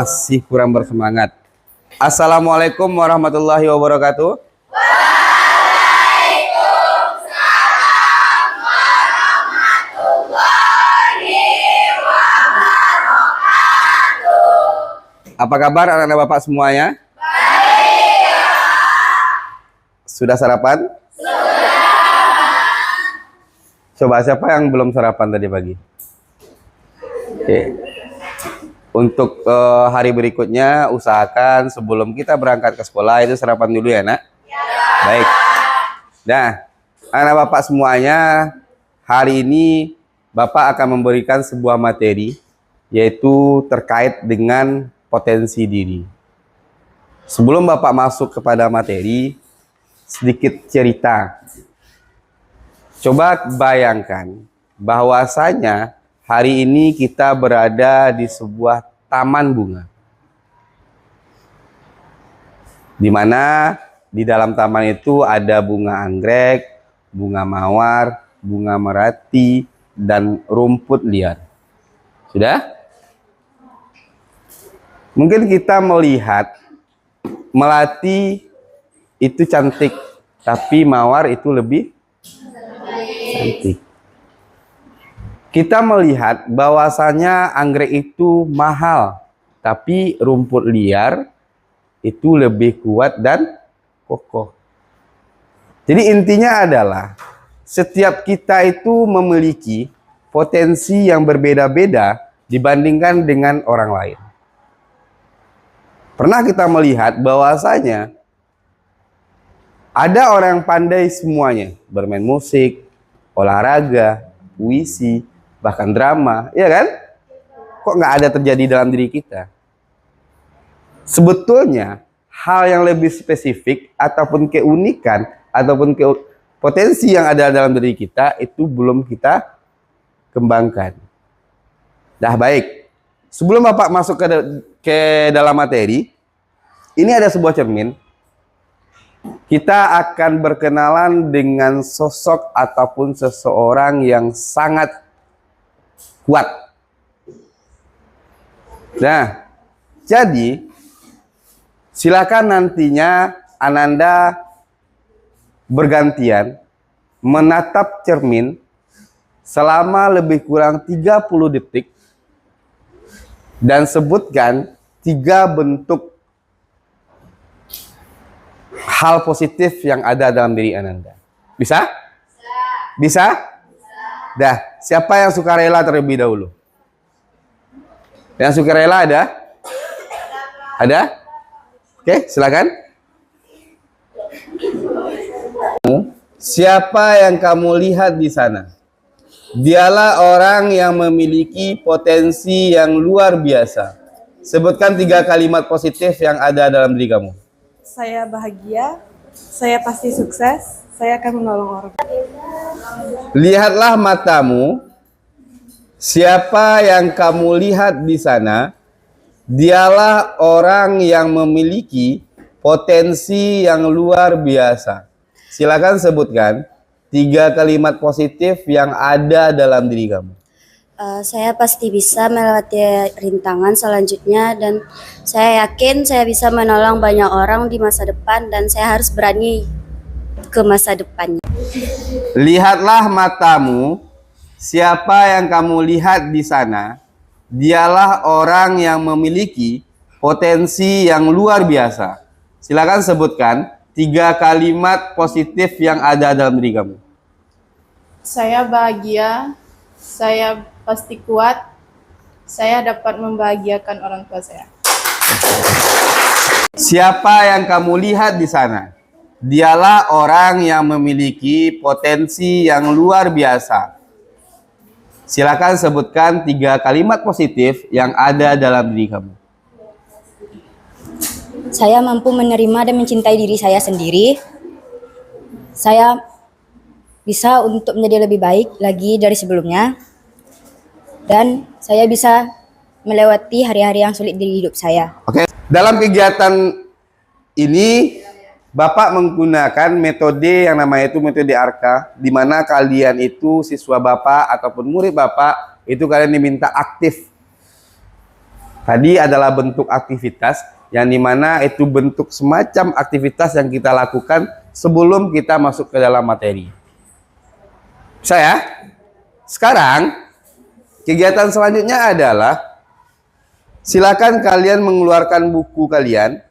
masih kurang bersemangat. Assalamualaikum warahmatullahi wabarakatuh. Waalaikumsalam warahmatullahi wabarakatuh. Apa kabar anak-anak Bapak semuanya? Baik ya. Sudah sarapan? Sudah. Coba siapa yang belum sarapan tadi pagi? Oke. Untuk hari berikutnya usahakan sebelum kita berangkat ke sekolah itu sarapan dulu ya nak? Ya. Baik. Nah, anak Bapak semuanya, hari ini Bapak akan memberikan sebuah materi yaitu terkait dengan potensi diri. Sebelum Bapak masuk kepada materi, sedikit cerita. Coba bayangkan bahwasanya hari ini kita berada di sebuah taman bunga. Di mana di dalam taman itu ada bunga anggrek, bunga mawar, bunga melati, dan rumput liar. Sudah? Mungkin kita melihat melati itu cantik, tapi mawar itu lebih cantik. Kita melihat bahwasanya anggrek itu mahal, tapi rumput liar itu lebih kuat dan kokoh. Jadi intinya adalah setiap kita itu memiliki potensi yang berbeda-beda dibandingkan dengan orang lain. Pernah kita melihat bahwasanya ada orang yang pandai semuanya, bermain musik, olahraga, puisi, bahkan drama, ya kan? Kok nggak ada terjadi dalam diri kita? Sebetulnya hal yang lebih spesifik ataupun keunikan ataupun potensi yang ada dalam diri kita itu belum kita kembangkan. Dah baik. Sebelum Bapak masuk ke dalam materi, ini ada sebuah cermin. Kita akan berkenalan dengan sosok ataupun seseorang yang sangat kuat. Nah, jadi silakan nantinya Ananda bergantian menatap cermin selama lebih kurang 30 detik dan sebutkan 3 bentuk hal positif yang ada dalam diri Ananda. Bisa? Bisa? Dah, siapa yang suka rela terlebih dahulu? Yang suka rela ada? Ada? Oke, silakan. Siapa yang kamu lihat di sana? Dialah orang yang memiliki potensi yang luar biasa. Sebutkan 3 kalimat positif yang ada dalam diri kamu. Saya bahagia, saya pasti sukses, saya akan menolong orang. Lihatlah matamu. Siapa yang kamu lihat di sana, dialah orang yang memiliki potensi yang luar biasa. Silakan sebutkan 3 kalimat positif yang ada dalam diri kamu. Saya pasti bisa melewati rintangan selanjutnya dan saya yakin saya bisa menolong banyak orang di masa depan dan saya harus berani ke masa depannya. Lihatlah matamu. Siapa yang kamu lihat di sana, dialah orang yang memiliki potensi yang luar biasa. Silakan sebutkan 3 kalimat positif yang ada dalam diri kamu. Saya bahagia, saya pasti kuat, saya dapat membahagiakan orang tua saya. Siapa yang kamu lihat di sana, dialah orang yang memiliki potensi yang luar biasa. Silakan sebutkan 3 kalimat positif yang ada dalam diri kamu. Saya mampu menerima dan mencintai diri saya sendiri. Saya bisa untuk menjadi lebih baik lagi dari sebelumnya. Dan saya bisa melewati hari-hari yang sulit di hidup saya. Oke. Dalam kegiatan ini Bapak menggunakan metode yang namanya itu metode ARKA, di mana kalian itu siswa Bapak ataupun murid Bapak itu kalian diminta aktif. Tadi adalah bentuk aktivitas yang dimana itu bentuk semacam aktivitas yang kita lakukan sebelum kita masuk ke dalam materi. Sekarang kegiatan selanjutnya adalah silakan kalian mengeluarkan buku kalian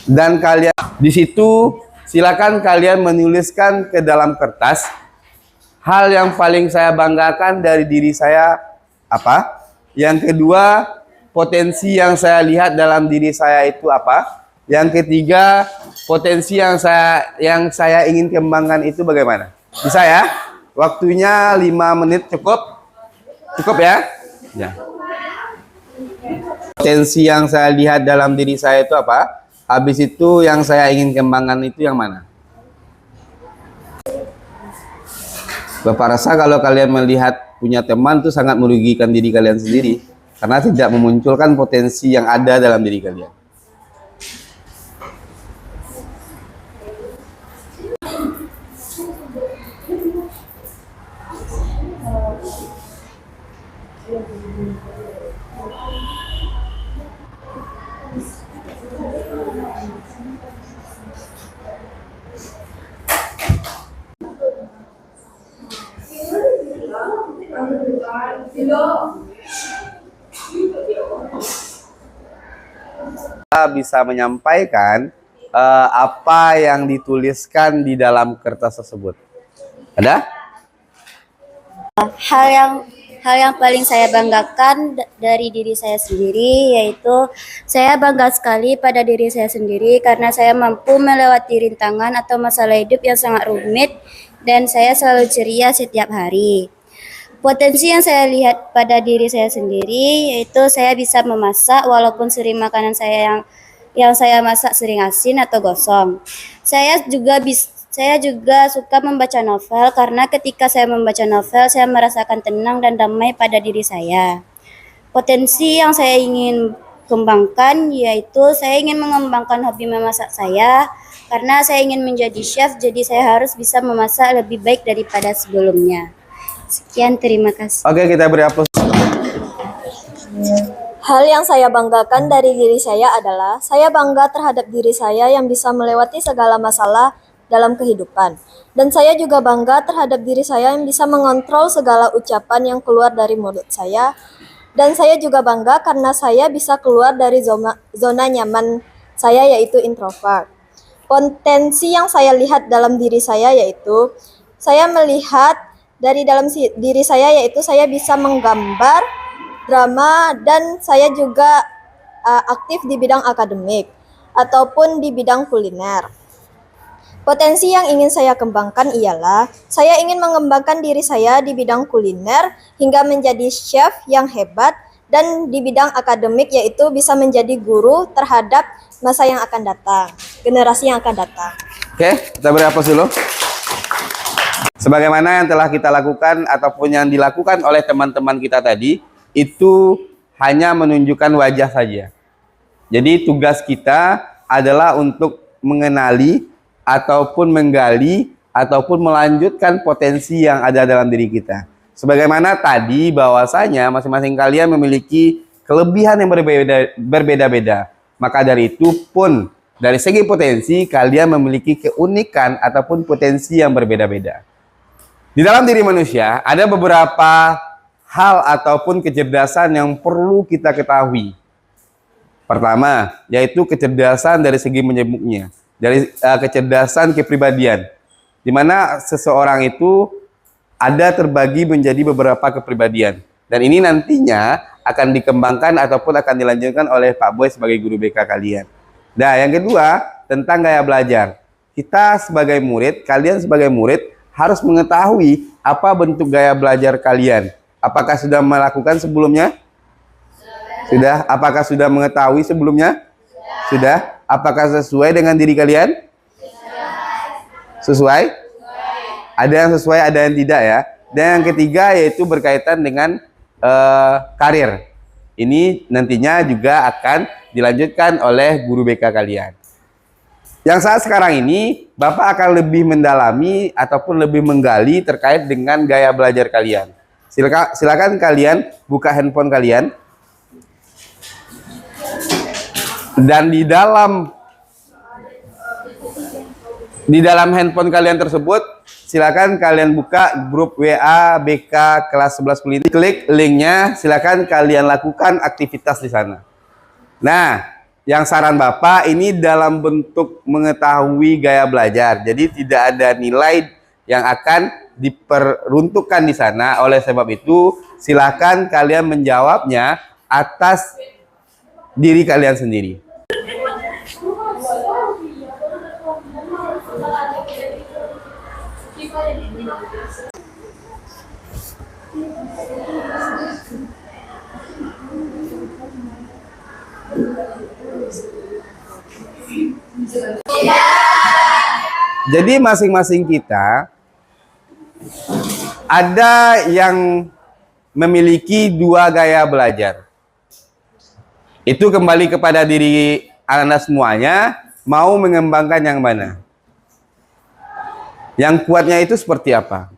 dan kalian di situ silakan kalian menuliskan ke dalam kertas hal yang paling saya banggakan dari diri saya apa? Yang kedua, potensi yang saya lihat dalam diri saya itu apa? Yang ketiga, potensi yang saya ingin kembangkan itu bagaimana? Bisa ya? Waktunya 5 menit cukup? Cukup ya? Ya. Potensi yang saya lihat dalam diri saya itu apa? Habis itu yang saya ingin kembangkan itu yang mana? Bapak rasa kalau kalian melihat punya teman itu sangat merugikan diri kalian sendiri karena tidak memunculkan potensi yang ada dalam diri kalian. Kita bisa menyampaikan apa yang dituliskan di dalam kertas tersebut. Ada? Hal yang paling saya banggakan dari diri saya sendiri yaitu saya bangga sekali pada diri saya sendiri karena saya mampu melewati rintangan atau masalah hidup yang sangat rumit dan saya selalu ceria setiap hari. Potensi yang saya lihat pada diri saya sendiri yaitu saya bisa memasak walaupun sering makanan saya yang saya masak sering asin atau gosong. Saya juga suka membaca novel karena ketika saya membaca novel saya merasakan tenang dan damai pada diri saya. Potensi yang saya ingin kembangkan yaitu saya ingin mengembangkan hobi memasak saya karena saya ingin menjadi chef, jadi saya harus bisa memasak lebih baik daripada sebelumnya. Sekian, terima kasih. Oke, kita beri aplaus. Hal yang saya banggakan dari diri saya adalah saya bangga terhadap diri saya yang bisa melewati segala masalah dalam kehidupan. Dan saya juga bangga terhadap diri saya yang bisa mengontrol segala ucapan yang keluar dari mulut saya. Dan saya juga bangga karena saya bisa keluar dari zona nyaman saya yaitu introvert. Potensi yang saya lihat dalam diri saya yaitu saya melihat dari dalam diri saya yaitu saya bisa menggambar drama dan saya juga aktif di bidang akademik ataupun di bidang kuliner. Potensi yang ingin saya kembangkan ialah saya ingin mengembangkan diri saya di bidang kuliner hingga menjadi chef yang hebat dan di bidang akademik yaitu bisa menjadi guru terhadap masa yang akan datang, generasi yang akan datang. Oke, kita beri aplaus dulu. Sebagaimana yang telah kita lakukan ataupun yang dilakukan oleh teman-teman kita tadi, itu hanya menunjukkan wajah saja. Jadi tugas kita adalah untuk mengenali ataupun menggali ataupun melanjutkan potensi yang ada dalam diri kita. Sebagaimana tadi bahwasanya masing-masing kalian memiliki kelebihan yang berbeda-beda. Maka dari itu pun dari segi potensi kalian memiliki keunikan ataupun potensi yang berbeda-beda. Di dalam diri manusia ada beberapa hal ataupun kecerdasan yang perlu kita ketahui. Pertama, yaitu kecerdasan dari segi menyebutnya, dari kecerdasan kepribadian, di mana seseorang itu ada terbagi menjadi beberapa kepribadian. Dan ini nantinya akan dikembangkan ataupun akan dilanjutkan oleh Pak Boy sebagai guru BK kalian. Nah, yang kedua, tentang gaya belajar. Kita sebagai murid, kalian sebagai murid, harus mengetahui apa bentuk gaya belajar kalian. Apakah sudah melakukan sebelumnya? Sudah. Apakah sudah mengetahui sebelumnya? Sudah. Apakah sesuai dengan diri kalian? Sesuai? Ada yang sesuai, ada yang tidak ya. Dan yang ketiga yaitu berkaitan dengan karir. Ini nantinya juga akan dilanjutkan oleh guru BK kalian. Yang saat sekarang ini, Bapak akan lebih mendalami ataupun lebih menggali terkait dengan gaya belajar kalian. Silakan kalian buka handphone kalian. Dan di dalam handphone kalian tersebut, silakan kalian buka grup WA BK kelas 11 Kuliner. Klik linknya, silakan kalian lakukan aktivitas di sana. Nah, yang saran Bapak ini dalam bentuk mengetahui gaya belajar. Jadi tidak ada nilai yang akan diperuntukkan di sana. Oleh sebab itu, silakan kalian menjawabnya atas diri kalian sendiri. Jadi masing-masing kita ada yang memiliki dua gaya belajar. Itu kembali kepada diri Anda semuanya, mau mengembangkan yang mana. Yang kuatnya itu seperti apa?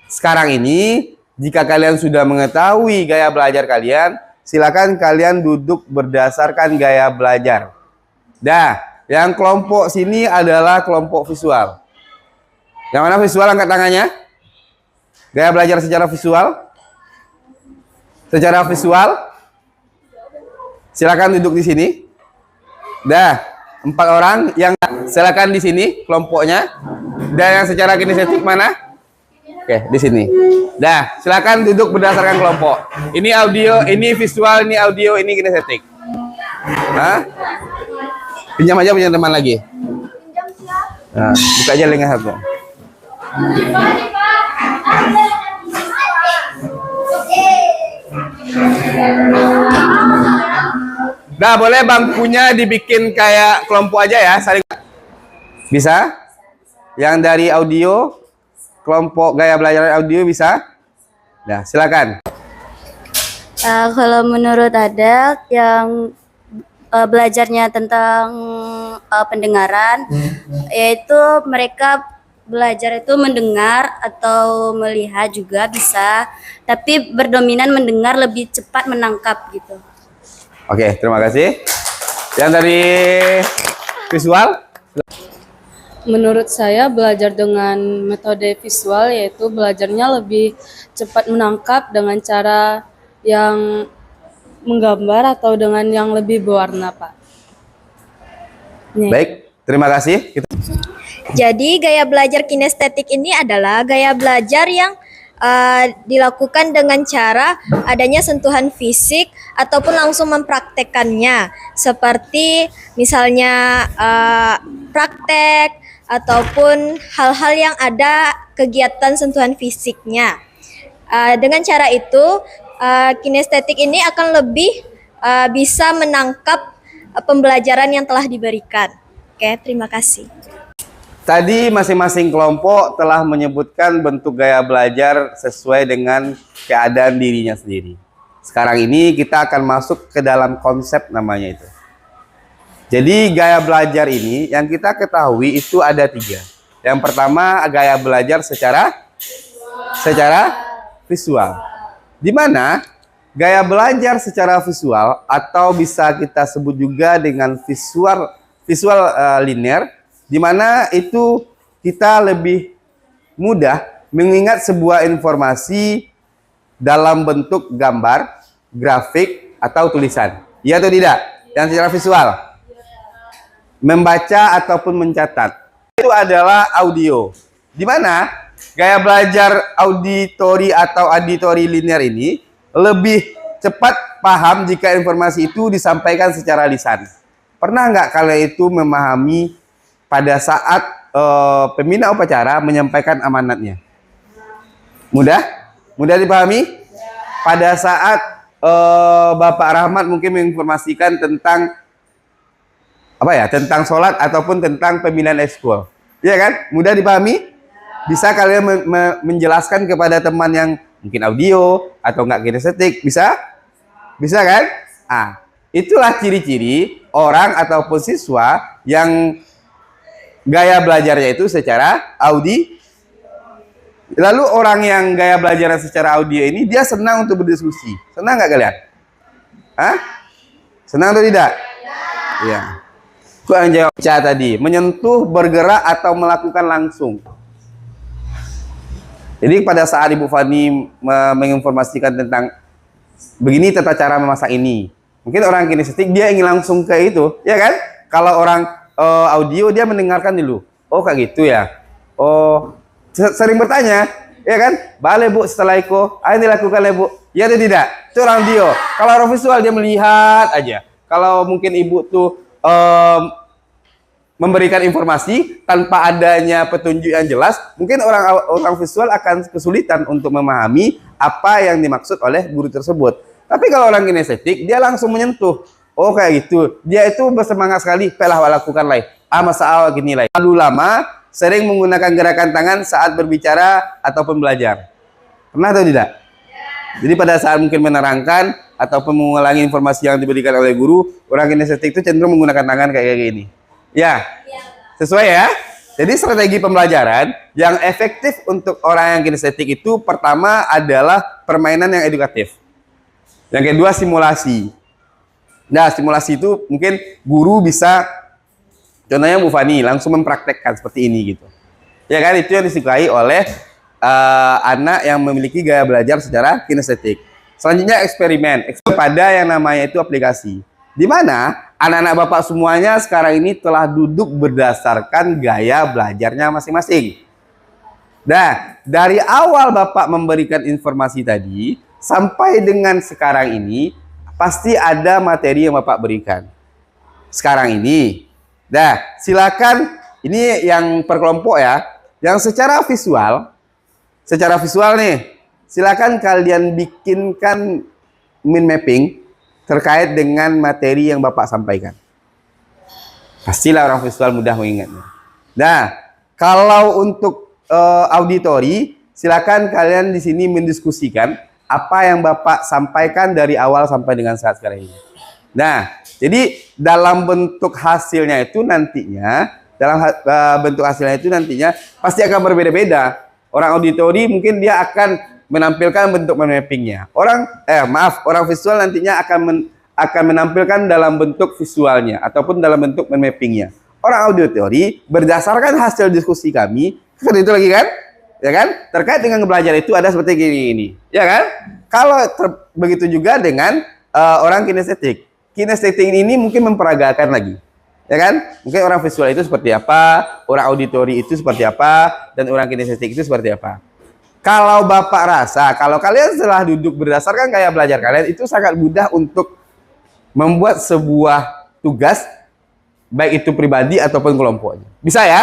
Sekarang ini, jika kalian sudah mengetahui gaya belajar kalian, silakan kalian duduk berdasarkan gaya belajar. Dah, yang kelompok sini adalah kelompok visual. Yang mana visual, angkat tangannya. Gaya belajar secara visual. Secara visual. Silakan duduk di sini. Dah, 4 orang yang silakan di sini kelompoknya. Dan yang secara kinestetik mana? Oke, di sini. Dah, silakan duduk berdasarkan kelompok. Ini audio, ini visual, ini audio, ini kinestetik. Hah? Pinjam aja punya teman lagi. Nah, buka aja link satu. Nah, boleh bangkunya dibikin kayak kelompok aja ya, saling. Bisa? Yang dari audio, kelompok gaya belajar audio bisa? Nah, silakan. Kalau menurut Adel yang belajarnya tentang pendengaran, yaitu mereka belajar itu mendengar atau melihat juga bisa, tapi berdominan mendengar, lebih cepat menangkap gitu. Oke, terima kasih. Yang dari visual? Menurut saya belajar dengan metode visual yaitu belajarnya lebih cepat menangkap dengan cara yang menggambar atau dengan yang lebih berwarna, Pak. Baik, terima kasih. Jadi gaya belajar kinestetik ini adalah gaya belajar yang dilakukan dengan cara adanya sentuhan fisik ataupun langsung mempraktekkannya, seperti misalnya praktek ataupun hal-hal yang ada kegiatan sentuhan fisiknya. Dengan cara itu kinestetik ini akan lebih bisa menangkap pembelajaran yang telah diberikan. Oke, terima kasih. Tadi masing-masing kelompok telah menyebutkan bentuk gaya belajar sesuai dengan keadaan dirinya sendiri. Sekarang ini kita akan masuk ke dalam konsep namanya itu. Jadi gaya belajar ini yang kita ketahui itu ada 3. Yang pertama gaya belajar secara visual. Di mana gaya belajar secara visual atau bisa kita sebut juga dengan visual linear, di mana itu kita lebih mudah mengingat sebuah informasi dalam bentuk gambar, grafik, atau tulisan. Iya atau tidak? Yang secara visual. Membaca ataupun mencatat. Itu adalah audio. Di mana gaya belajar auditori atau auditory linear ini lebih cepat paham jika informasi itu disampaikan secara lisan. Pernah nggak kalian itu memahami pada saat pembina upacara menyampaikan amanatnya? Mudah? Mudah dipahami? Pada saat Bapak Rahmat mungkin menginformasikan tentang tentang sholat ataupun tentang pembinaan ekskul. Iya kan? Mudah dipahami? Bisa kalian menjelaskan kepada teman yang mungkin audio atau enggak kinestetik? Bisa? Bisa kan? Itulah ciri-ciri orang ataupun siswa yang gaya belajarnya itu secara audio. Lalu orang yang gaya belajarnya secara audio ini dia senang untuk berdiskusi. Senang nggak kalian? Senang atau tidak? Ya. Aku yang jawab C tadi, menyentuh, bergerak atau melakukan langsung. Jadi pada saat Ibu Fani menginformasikan tentang begini tata cara memasak ini, mungkin orang kinestetik dia ingin langsung ke itu, ya kan? Kalau orang audio dia mendengarkan dulu. Oh kayak gitu ya. Oh sering bertanya, ya kan? Boleh Bu setelah itu, ini lakukan Bu. Ya atau tidak? Itu orang audio. Kalau orang visual dia melihat aja. Kalau mungkin Ibu tuh memberikan informasi tanpa adanya petunjuk yang jelas, mungkin orang visual akan kesulitan untuk memahami apa yang dimaksud oleh guru tersebut. Tapi kalau orang kinestetik, dia langsung menyentuh. Oh kayak gitu. Dia itu bersemangat sekali, pelah lakukan lain. Masa awal gini lah. Lalu lama sering menggunakan gerakan tangan saat berbicara ataupun belajar. Pernah atau tidak? Jadi pada saat mungkin menerangkan ataupun mengulangi informasi yang diberikan oleh guru, orang kinestetik itu cenderung menggunakan tangan kayak gini. Ya, sesuai ya. Jadi strategi pembelajaran yang efektif untuk orang yang kinestetik itu pertama adalah permainan yang edukatif. Yang kedua simulasi. Nah, simulasi itu mungkin guru bisa, contohnya Bu Fani langsung mempraktekkan seperti ini gitu. Ya kan, itu yang disukai oleh anak yang memiliki gaya belajar secara kinestetik. Selanjutnya eksperimen pada yang namanya itu aplikasi. Di mana anak-anak Bapak semuanya sekarang ini telah duduk berdasarkan gaya belajarnya masing-masing. Nah, dari awal Bapak memberikan informasi tadi sampai dengan sekarang ini pasti ada materi yang Bapak berikan. Sekarang ini. Nah, silakan ini yang per kelompok ya. Yang secara visual nih, silakan kalian bikinkan mind mapping terkait dengan materi yang Bapak sampaikan. Pastilah orang visual mudah mengingatnya. Nah, kalau untuk auditori, silakan kalian di sini mendiskusikan apa yang Bapak sampaikan dari awal sampai dengan saat sekarang ini. Nah, jadi dalam bentuk hasilnya itu nantinya, pasti akan berbeda-beda. Orang auditori mungkin dia akan menampilkan bentuk mappingnya. Orang visual nantinya akan menampilkan dalam bentuk visualnya ataupun dalam bentuk mappingnya. Orang auditori berdasarkan hasil diskusi kami, kan itu lagi kan? Ya kan? Terkait dengan belajar itu ada seperti ini. Ya kan? Kalau begitu juga dengan orang kinestetik. Kinestetik ini mungkin memperagakan lagi. Ya kan? Mungkin orang visual itu seperti apa, orang auditori itu seperti apa, dan orang kinestetik itu seperti apa. Kalau Bapak rasa, kalau kalian setelah duduk berdasarkan gaya belajar kalian, itu sangat mudah untuk membuat sebuah tugas, baik itu pribadi ataupun kelompoknya. Bisa ya?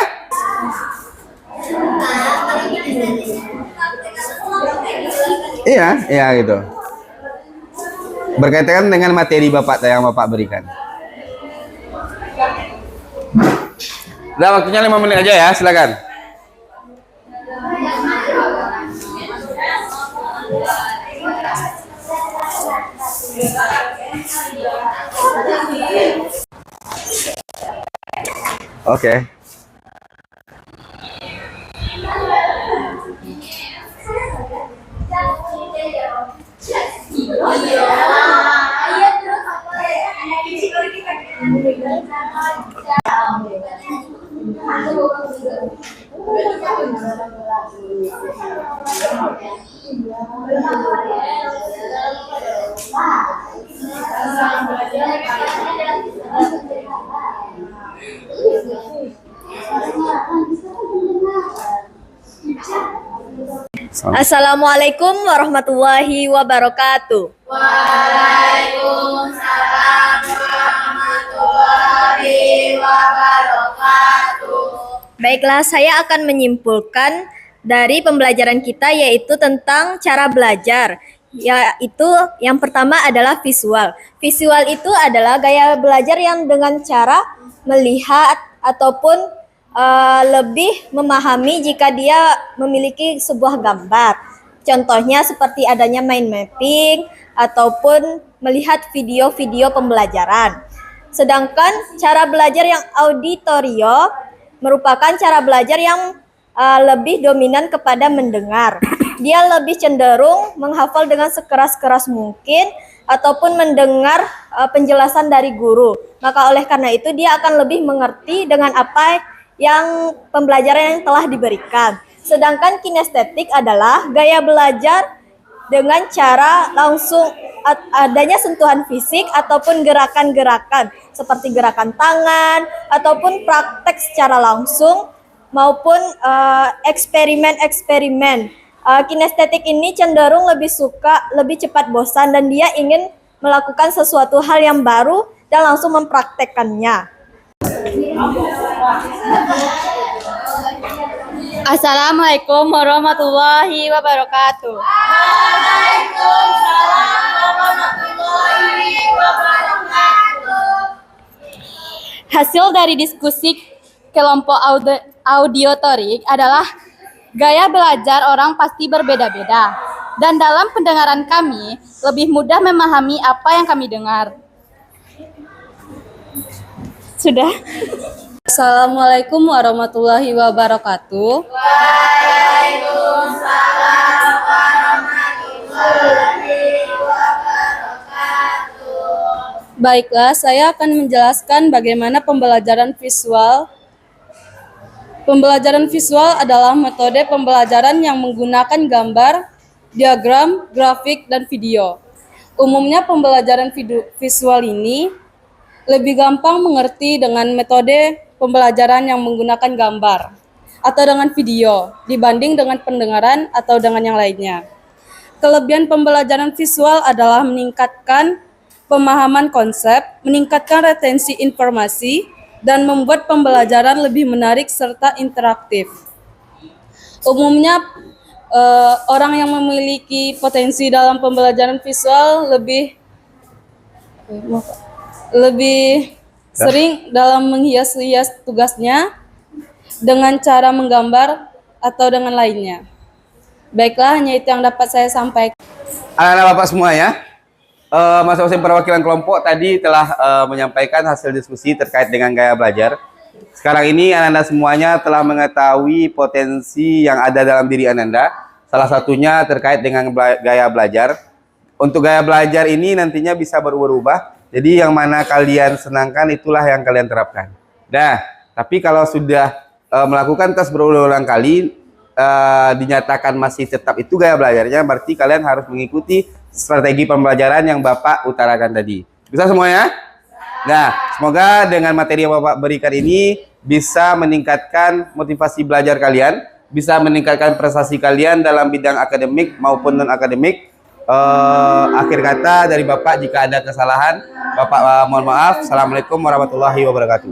Iya gitu. Berkaitan dengan materi Bapak yang Bapak berikan. Udah waktunya 5 menit aja ya, silakan. Oke. Assalamualaikum warahmatullahi wabarakatuh. Waalaikumsalam warahmatullahi wabarakatuh. Baiklah, saya akan menyimpulkan dari pembelajaran kita yaitu tentang cara belajar. Yaitu yang pertama adalah visual. Visual itu adalah gaya belajar yang dengan cara melihat ataupun lebih memahami jika dia memiliki sebuah gambar. Contohnya seperti adanya mind mapping ataupun melihat video-video pembelajaran. Sedangkan cara belajar yang auditorio merupakan cara belajar yang lebih dominan kepada mendengar. Dia lebih cenderung menghafal dengan sekeras-keras mungkin ataupun mendengar penjelasan dari guru. Maka oleh karena itu dia akan lebih mengerti dengan apa yang pembelajaran yang telah diberikan. Sedangkan kinestetik adalah gaya belajar dengan cara langsung adanya sentuhan fisik ataupun gerakan-gerakan seperti gerakan tangan ataupun praktek secara langsung maupun eksperimen-eksperimen. Kinestetik ini cenderung lebih cepat bosan dan dia ingin melakukan sesuatu hal yang baru dan langsung mempraktekkannya. Assalamualaikum warahmatullahi wabarakatuh. Hasil dari diskusi kelompok audiotorik adalah gaya belajar orang pasti berbeda-beda. Dan dalam pendengaran kami, lebih mudah memahami apa yang kami dengar. Sudah. Assalamualaikum warahmatullahi wabarakatuh. Baiklah, saya akan menjelaskan bagaimana pembelajaran visual. Pembelajaran visual adalah metode pembelajaran yang menggunakan gambar, diagram, grafik, dan video. Umumnya pembelajaran visual ini lebih gampang mengerti dengan metode pembelajaran yang menggunakan gambar atau dengan video dibanding dengan pendengaran atau dengan yang lainnya. Kelebihan pembelajaran visual adalah meningkatkan pemahaman konsep, meningkatkan retensi informasi, dan membuat pembelajaran lebih menarik serta interaktif. Umumnya orang yang memiliki potensi dalam pembelajaran visual lebih sering dalam menghias-hias tugasnya dengan cara menggambar atau dengan lainnya. Baiklah, hanya itu yang dapat saya sampaikan. Anak-anak Bapak semua ya, masing-masing perwakilan kelompok tadi telah menyampaikan hasil diskusi terkait dengan gaya belajar. Sekarang ini Ananda semuanya telah mengetahui potensi yang ada dalam diri Ananda. Salah satunya terkait dengan gaya belajar. Untuk gaya belajar ini nantinya bisa berubah-ubah. Jadi yang mana kalian senangkan itulah yang kalian terapkan. Nah, tapi kalau sudah melakukan tes berulang-ulang kali, dinyatakan masih tetap itu gaya belajarnya, berarti kalian harus mengikuti strategi pembelajaran yang Bapak utarakan tadi. Bisa semuanya? Nah, semoga dengan materi yang Bapak berikan ini bisa meningkatkan motivasi belajar kalian, bisa meningkatkan prestasi kalian dalam bidang akademik maupun non-akademik. Akhir kata dari Bapak, jika ada kesalahan, Bapak mohon maaf. Assalamualaikum warahmatullahi wabarakatuh.